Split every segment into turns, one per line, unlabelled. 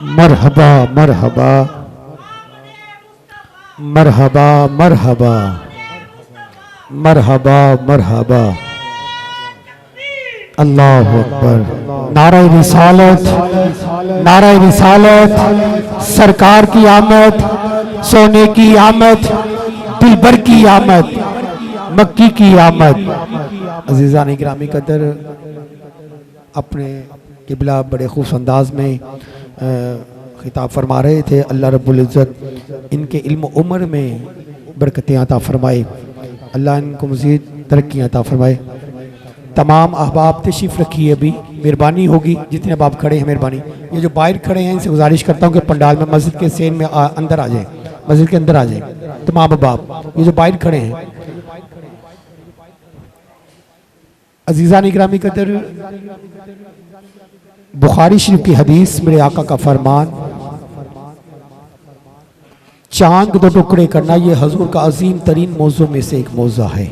मरहबा मरहबा मरहबा मरहबा मरहबा मरहबा। अल्लाहु अकबर। नारे रिसालत, नारे रिसालत। सरकार की आमद, सोने की आमद, दिलबर की आमद, मक्की की आमद। अजीज़ान इकरामी कदर, अपने किबला बड़े खूब अंदाज में खिताब फरमा रहे थे। अल्लाह रब्बुल इज़्ज़त इनके इल्म उम्र में बरकतें अता फरमाए, अल्लाह इनको मज़ीद तरक्की अता फरमाए। तमाम अहबाब तशरीफ़ रखिए, अभी मेहरबानी होगी जितने अहबाब खड़े हैं, मेहरबानी। ये जो बाहर खड़े हैं इनसे गुजारिश करता हूँ कि पंडाल में मस्जिद के सेन में अंदर आ जाए, मस्जिद के अंदर आ जाए तमाम अहबाब। ये जो बाहर खड़े हैं, अजीज़ान इकरामी कदर, बुखारी शरीफ की हदीस, मेरे आका का फरमान, चांद दो टुकड़े करना ये हजूर का अजीम तरीन मौजू में से एक मौजा है।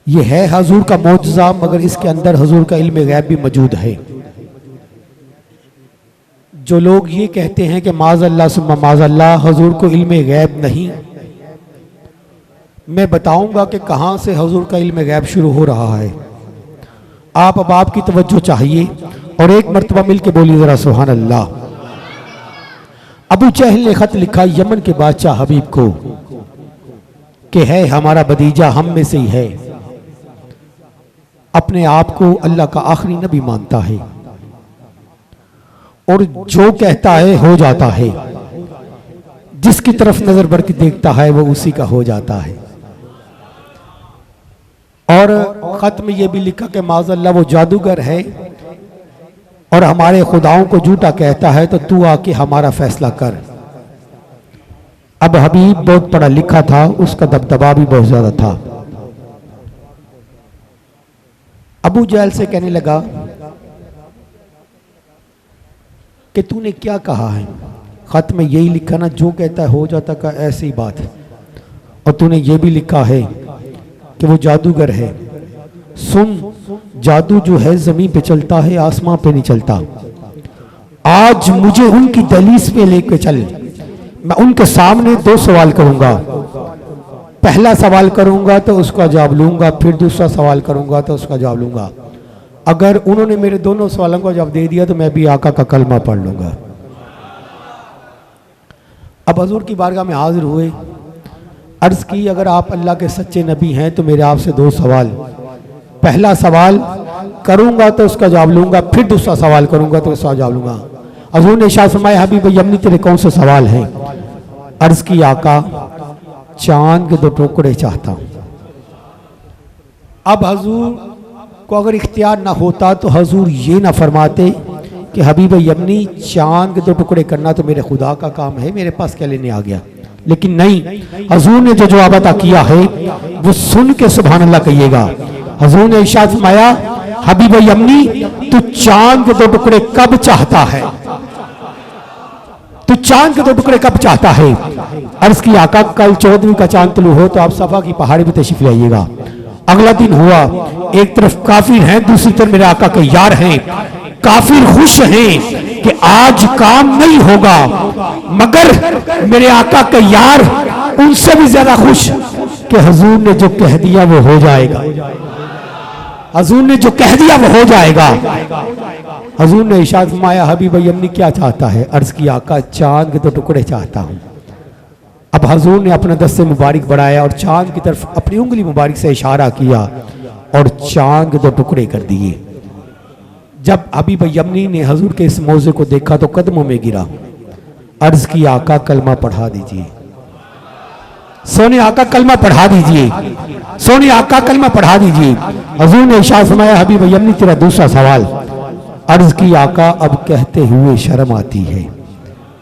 ये है हजूर का मौजज़ा, मगर इसके अंदर हजूर का इल्म गैब भी मौजूद है। जो लोग ये कहते हैं कि माज़अल्लाह सुम्मा माज़अल्लाह हजूर को इल्म गैब नहीं, मैं बताऊंगा कि कहां से हजूर का इल्म गैब शुरू हो रहा है। आप अब आपकी तवज्जो चाहिए और एक मरतबा मिल के बोलिए जरा सुभान अल्लाह। अबू जहल ने खत लिखा यमन के बादशाह हबीब को कि है हमारा भतीजा, हम में से ही है, अपने आप को अल्लाह का आखिरी नबी मानता है और जो कहता है हो जाता है, जिसकी तरफ नजर बढ़ के देखता है वो उसी का हो जाता है। और खत में यह भी लिखा कि माज़अल्लाह वो जादूगर है और हमारे खुदाओं को झूठा कहता है, तो तू आके हमारा फैसला कर। अब हबीब बहुत पढ़ा लिखा था, उसका दबदबा भी बहुत ज्यादा था। अबू जहल से कहने लगा कि तूने क्या कहा है? खत में यही लिखा ना, जो कहता है हो जाता का, ऐसी बात। और तूने ये भी लिखा है कि वो जादूगर है। सुन, जादू जो है जमीन पे चलता है, आसमां पे नहीं चलता। आज मुझे उनकी दहलीज पे लेके चल, मैं उनके सामने दो सवाल करूंगा। पहला सवाल करूंगा तो उसका जवाब लूंगा, फिर दूसरा सवाल करूंगा तो उसका जवाब लूंगा। अगर उन्होंने मेरे दोनों सवालों का जवाब दे दिया तो मैं भी आका का कलमा पढ़ लूंगा। अब हजूर की बारगाह में हाजिर हुए, अर्ज की अगर आप अल्लाह के सच्चे नबी हैं तो मेरे आपसे दो सवाल। पहला सवाल करूंगा तो उसका जवाब लूंगा, फिर दूसरा सवाल करूंगा तो उसका जवाब लूंगा। हजूर ने इरशाद फरमाया, हबीब यमनी तेरे कौन से सवाल हैं? अर्ज की आका, चांद के दो टुकड़े चाहता हूं। अब हजूर को अगर इख्तियार ना होता तो हजूर ये ना फरमाते कि हबीब यमनी चांद के दो टुकड़े करना तो मेरे खुदा का काम है, मेरे पास क्या लेने आ गया। लेकिन नहीं, हजूर ने जो जवाब अता किया है वो सुन के सुभान अल्लाह कहिएगा। हजूर ने इरशाद फरमाया, हबीब यमनी तू चांद के दो टुकड़े कब चाहता है? तू चांद के दो टुकड़े कब चाहता है? अर्ज की आका, कल 14वीं का चांद तुलू हो तो आप सफा की पहाड़ी पे तशरीफ लाइएगा। अगला दिन हुआ, एक तरफ काफिर हैं, दूसरी तरफ मेरे आका के यार हैं। काफिर खुश हैं कि आज काम नहीं होगा, मगर मेरे आका के यार उनसे भी ज्यादा खुश कि हजूर ने जो कह दिया वो हो जाएगा। हजूर ने जो कह दिया वो हो जाएगा। हजूर ने इरशाद फरमाया, हबीब यमनी क्या चाहता है? अर्ज की आका, चांद के दो टुकड़े चाहता हूं। अब हजूर ने अपना दस्ते मुबारक बढ़ाया और चांद की तरफ अपनी उंगली मुबारक से इशारा किया और चांद के दो टुकड़े कर दिए। जब हबीब यमनी ने हजूर के इस मौजे को देखा तो कदमों में गिरा। अर्ज की आका, कलमा पढ़ा दीजिए। सोने आका, कलमा पढ़ा दीजिए। सोने आका, कलमा पढ़ा दीजिए। हजूर ने इरशाद फरमाया, हबीब यमनी तेरा दूसरा सवाल। अर्ज की आका, अब कहते हुए शर्म आती है,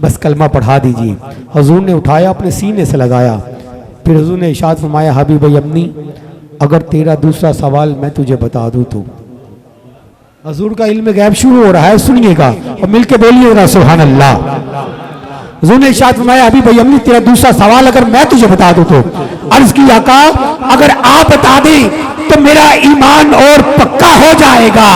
बस कलमा पढ़ा दीजिए। हजूर ने उठाया, अपने सीने से लगाया। फिर हजूर ने इरशाद फरमाया, हबीब यमनी अगर तेरा दूसरा सवाल मैं तुझे बता दूं तो। हजूर का इल्म गैब शुरू हो रहा है, सुनिएगा और मिलके बोलिएगा सुभान अल्लाह। हजूर ने इरशाद फरमाया, हबीब यमनी तेरा दूसरा सवाल अगर मैं तुझे बता दूं तो। अर्ज की आका, अगर आप बता दें तो मेरा ईमान और पक्का हो जाएगा।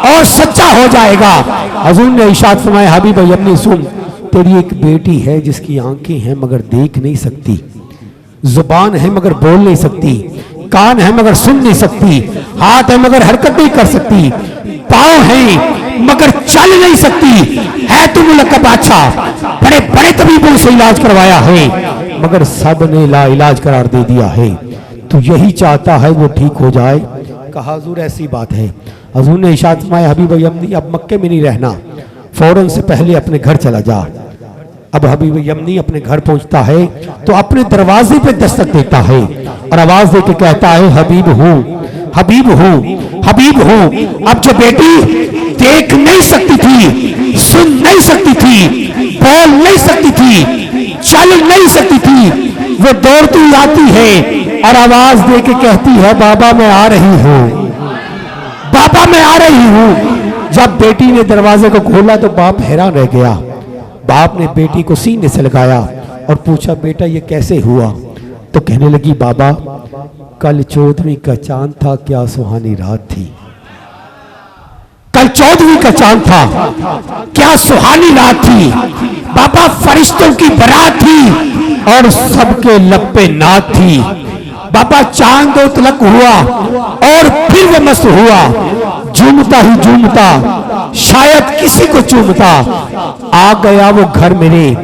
और सच्चा हो जाएगा। हुजूर ने इरशाद फरमाया, हबीब यमनी सुन, तेरी एक बेटी है जिसकी आंखें हैं मगर देख नहीं सकती, जुबान है मगर बोल नहीं सकती, कान है मगर सुन नहीं सकती, हाथ है मगर हरकत नहीं कर सकती, पांव है मगर चल नहीं सकती, है तू मुल्क का बादशाह, बड़े बड़े तबीबों से इलाज करवाया है मगर सब ने ला इलाज करार दे दिया है, तू यही चाहता है वो ठीक हो जाए। कहा हुजूर ऐसी बात है। हुजूर ने इरशाद फरमाया, हबीब यमनी अब मक्के में नहीं रहना, फौरन से पहले अपने घर चला जा। अब हबीब यमनी अपने घर पहुंचता है तो अपने दरवाजे पे दस्तक देता है और आवाज देके कहता है, हबीब हूँ, हबीब हूँ, हबीब हूँ। अब जो बेटी देख नहीं सकती थी, सुन नहीं सकती थी, बोल नहीं सकती थी, चल नहीं सकती थी, वो दौड़ती आती है और आवाज देके कहती है, बाबा मैं आ रही हूँ, बाबा मैं आ रही हूँ। जब बेटी ने दरवाजे को खोला तो बाप हैरान रह गया। बाप ने बेटी को सीने से लगाया और पूछा, बेटा ये कैसे हुआ? तो कहने लगी, बाबा कल 14वीं का चांद था, क्या सुहानी रात थी। कल 14वीं का चांद था, क्या सुहानी रात थी। बाबा फरिश्तों की बारात थी और सबके लब पे नात थी। बाबा चांद दो तलक हुआ और फिर वो मस्त हुआ, झूमता ही झूमता शायद किसी को चूमता, आ गया वो घर मेरे,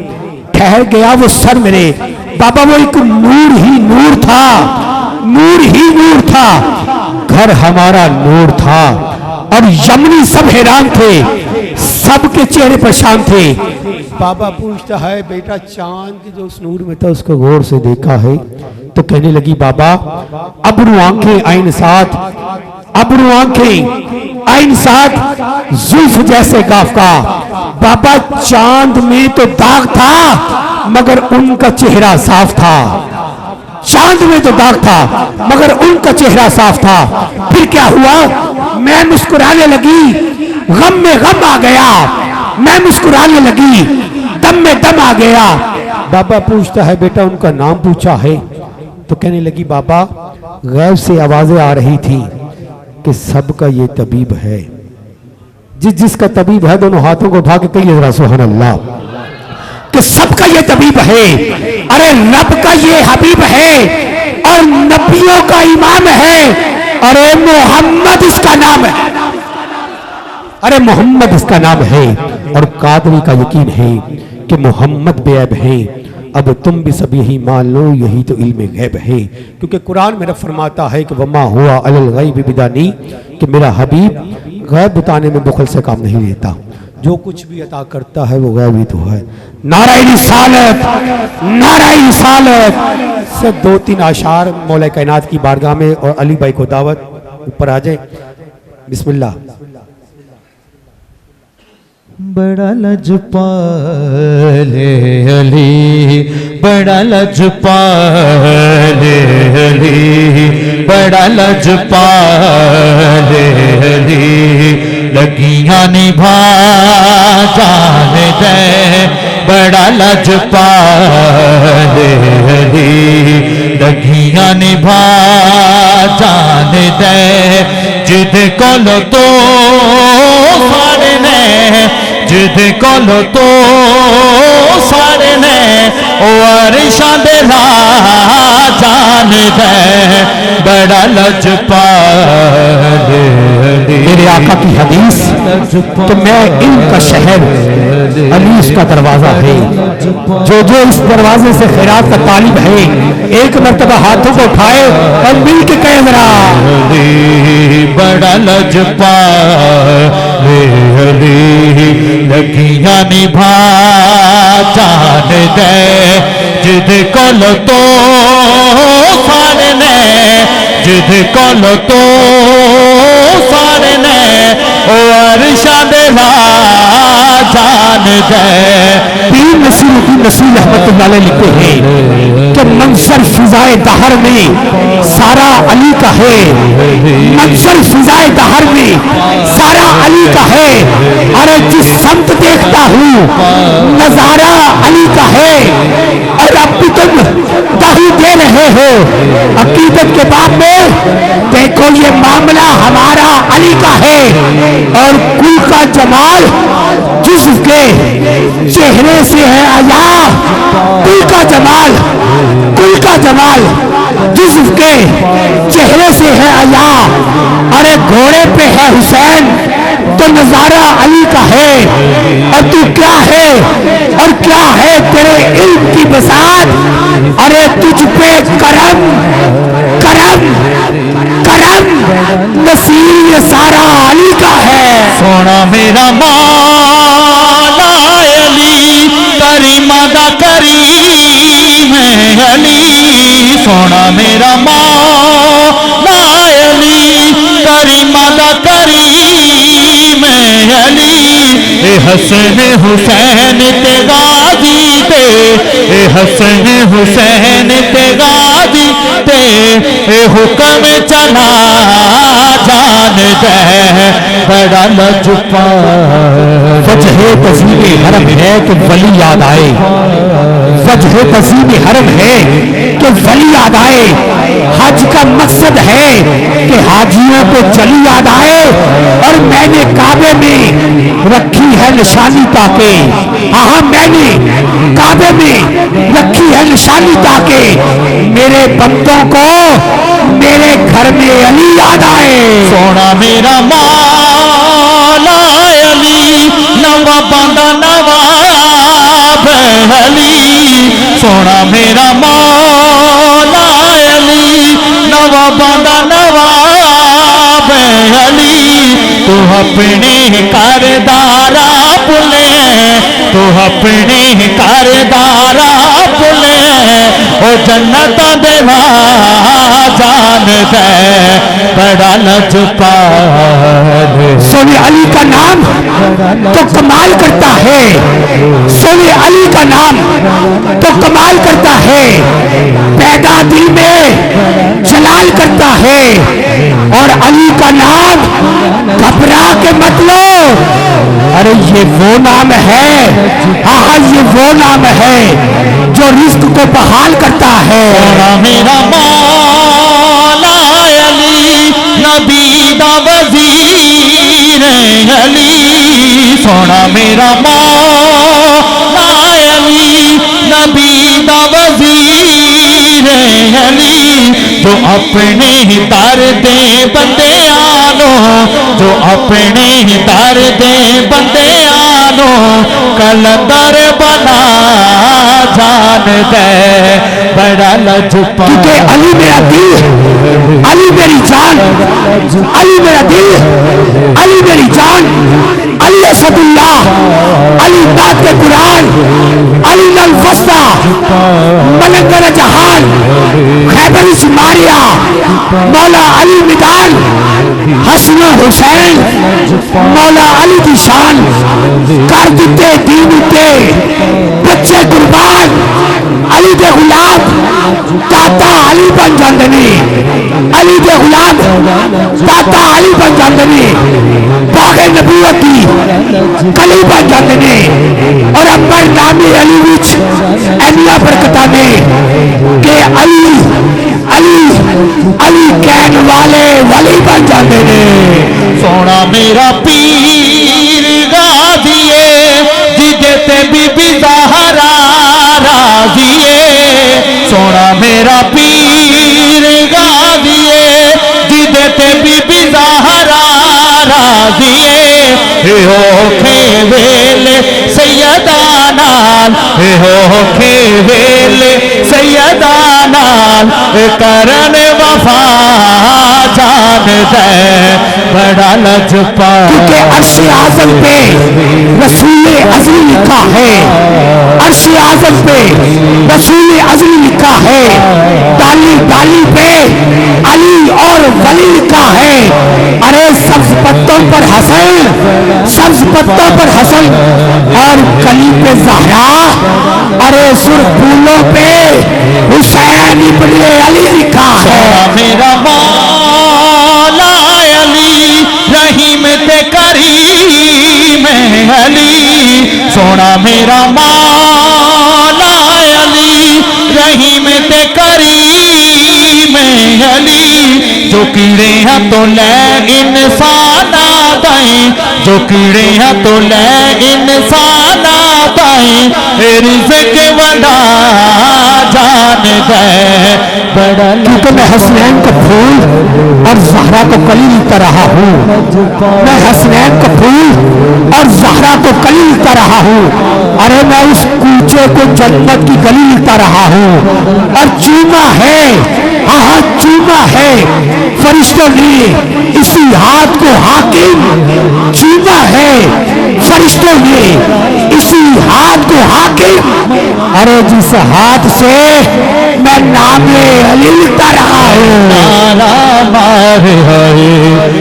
ठहर गया वो सर मेरे। बाबा वो एक नूर ही नूर था, नूर ही नूर था, घर हमारा नूर था। और यमनी सब हैरान थे, सबके चेहरे परेशान थे। बाबा पूछता है, बेटा चांद जो उस नूर में था उसको गौर से देखा है? तो कहने लगी, बाबा अबरू आंखें आइन साथ, अबरू आंखें आइन साथ, जुल्फ जैसे गाफका। बाबा चांद में तो दाग था मगर उनका चेहरा साफ था, चांद में तो दाग था मगर उनका चेहरा साफ था। फिर क्या हुआ? मैं मुस्कुराने लगी, गम में गम आ गया, मैं मुस्कुराने लगी, दम में दम आ गया। बाबा पूछता है, बेटा उनका नाम पूछा है? तो कहने लगी, बाबा गैब से आवाजें आ रही थी कि सबका ये तबीब है, जिस जिसका तबीब है दोनों हाथों को उठा के कहिए जरा सुभान अल्लाह, कि सबका ये तबीब है। अरे रब का ये हबीब है और नबियों का इमाम है। अरे मोहम्मद इसका नाम है, अरे मोहम्मद इसका नाम है। और कादरी का यकीन है कि मोहम्मद बेअब है। अब तुम भी सब यही मान लो, यही तो इल्म गैब है। क्योंकि कुरान में रब फरमाता है कि वमा हुआ अलल गैब बिदानी, कि मेरा हबीब गैब बताने में बुखल से काम नहीं लेता, जो कुछ भी अता करता है वो गैब ही तो है। नारा रिसालत, नारा रिसालत से 2-3 आशार मौला कायनात की बारगाह में। और अली भाई को दावत, ऊपर आ जाए, बिस्मिल्लाह।
बड़ा लजपाले अली, बड़ा लजपाले अली, बड़ा लजपाले अली, लगियां निभा जाने दे, बड़ा लजपाले अली, लगियां निभा जाने दे, जिद कोलो तो सारे ने, जिद कोलो तो सारे ने, ओ अरशां दे जान दे, बड़ा लजपाले
मेरे आका की हदीस कि मैं इनका शहर अली इसका दरवाजा है, जो जो इस दरवाजे से खैरात का तालिब है एक मर्तबा हाथों को उठाए और मिल के कहे जरा,
बड़ा लजपाले अली, लगियां निभा जान दे, जिद कोलो तो सारे ने, जिद कोलो तो सारे ने, ओ अरशां दे जान दे।
पीर नसीरुद्दीन नसीर रहमतुल्लाह अलैह लिखते हैं कि मंजर फिजाए दहर में सारा अली का है, मंजर फिजाए दहर में सारा अली का है। अरे जिस समत देखता हूँ नजारा अली का है। और अब भी तुम दही दे रहे हो अकीदत के बाब में, देखो ये मामला हमारा अली का है। और कुल का जमाल जिसके चेहरे से है आया, कुल का जमाल, कुल का जमाल जिसके चेहरे से है आया। अरे घोड़े पे है हुसैन तो नजारा अली का है। और तू क्या है और क्या है तेरे इल्म की बसात। अरे तुझ पे करम करम करम नसीर सारा अली का है।
सोना मेरा मौला अली करीमा दा करीम अली। सोना मेरा मौला अली करीमा दा करीम अली। ए हसन हुसैन ते गाजी ते, ए हसन हुसैन ते गाजी ते, ए हुक्म चला जान दे बड़ा लजपाल।
वजह तज़ीम हरम है कि वली याद आए, वजह तज़ीम हरम है कि वली याद आए। हज का मकसद है कि हाजियों को चली याद आए। और मैंने काबे में रखी है निशानी ताके, हाँ मैंने काबे में रखी है निशानी ताके मेरे बंदों को मेरे घर में अली याद आए।
सोना मेरा मौला अली नवाबां दा नवाब अली। सोना मेरा मौला अली नवाबां दा नवाब अली। तू अपने करदारा भुले, तू अपने करदारा भुले, ओ जन्नत देवा जान दे बड़ा लजपाल।
सोने अली का नाम तो कमाल करता है, सोने अली का नाम तो कमाल करता है, पैदा दिल में जलाल करता है। और अली का नाम घबरा के मत लो। अरे ये वो नाम है, हाँ हाँ ये वो नाम है जो रिस्क को बहाल करता है।
मेरा मौला अली नबी दा वजीर अली। सोना मेरा मौला अली नबी दा वजीर अली। जो अपने दर दे बंदे आनो, जो अपने दर दे बंदे आनो कलंदर बना जान दे बड़ा लजपाल।
क्योंकि अली मेरा दिल, अली मेरी जान, अली मेरा दिल, अली मेरी जान, अली असदुल्लाह, अली बात कुरान, अली नल फस्ता मलंगर जहान, खैबर मारिया, मौला अली मिदान, हसन हुसैन, मौला अली की शान कर दिते दीन उते बच्चे कुर्बान। अली दे गुलाम दाता अली बन जाते ने, अली दे गुलाम दाता अली बन जाते ने, बागे नबूवत की कली बन जाते ने। और अंबर नामी अली विच एनिया बरकतां ने कि अली अली अली कहन वाले वली बन जाते ने।
सोना मेरा पीर गाजिए जिदे ते बीबी ज़हरा राजिए। सोना मेरा पीर गाजिए जिदे ते बीबी ज़हरा राजिए। हो खेवेले सैयदा नाल, हो खेवेले सैयदा नाल करन वफा जान दे बड़ा लजपाल।
क्योंकि अर्श आज़म पे रसूल अज़ली लिखा है, अर्श आज़म पे रसूल अज़ली लिखा है, डाली डाली पे अली और वली लिखा है। अरे सब्ज पत्तों पर हसन, सब्ज पत्तों पर हसन और कली पे ज़हरा, अरे सुर्ख फूलों पे हुसैन इब्ने अली लिखा है।
मेरा मौला अली रहीम ते करीम अली, सोना मेरा मौला अली रहीम ते करीम अली, जो कीड़े हैं तो ले इंसान दाएं, जो कीड़े हैं तो ले इंसान दाएं, रिज़्क़ वंडा जान दे बड़ा।
क्योंकि मैं हसनैन को फूल और ज़हरा को कली लिखता रहा हूँ, मैं हसनैन को फूल और ज़हरा को कली लिखता रहा हूँ। अरे मैं उस कूचे को जन्नत की गली लिखता रहा हूँ। और चूमा है, हाँ चूमा है फरिश्तों ने इसी हाथ को हाकिम, चूमा है फरिश्तों ने इसी हाथ को हाकिम। अरे जिस हाथ से मैं नामे अली लिखता रहा हूँ।
नारा मारे हरे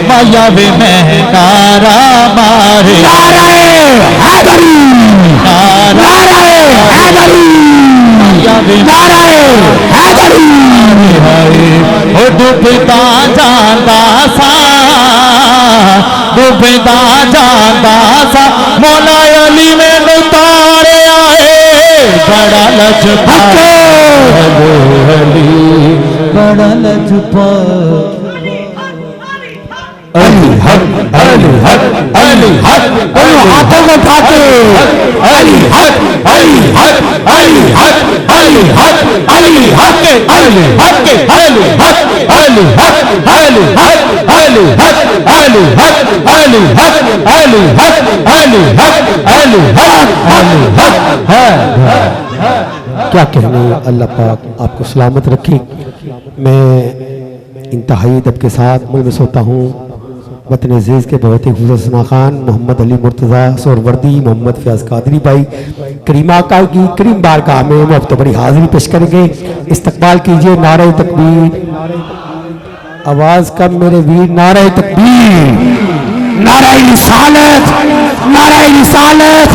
माया वे मैं नारा मारे,
नाराए हैदरी, नाराए हैदरी, नाराए हैदरी।
ओ डूबता जांदा सा, डूबता जांदा सा, मौला अली मैनू तारे आए बड़ा लजपा अली, बड़ा लजपा
अली हक, अली हक, अली हक, दोनों हाथों को उठाते अली हक, अली हक, अली हक, अली हक, अली हक, अली हक, अली हक, अली हक, अली हक, अली हक, अली हक, अली हक, अली हक, अली हक, अली हक, अली हक है। क्या कहने, अल्लाह पाक आपको सलामत रखे। मैं इंतहाई अदब के साथ मुल्क में सोता हूँ वतन अजीज़ के बहुत ही हुज़र खान मोहम्मद अली मुर्तज़ा सोरवर्दी मोहम्मद फयाज कादरी भाई करीमा का की करीम बारगाह में वो अब तो बड़ी हाजिरी पेश करेंगे। इस्तकबाल कीजिए नारे तकबीर, आवाज़ कम मेरे वीर, नारे तकबीर, नारे रिसालत, नारे रिसालत,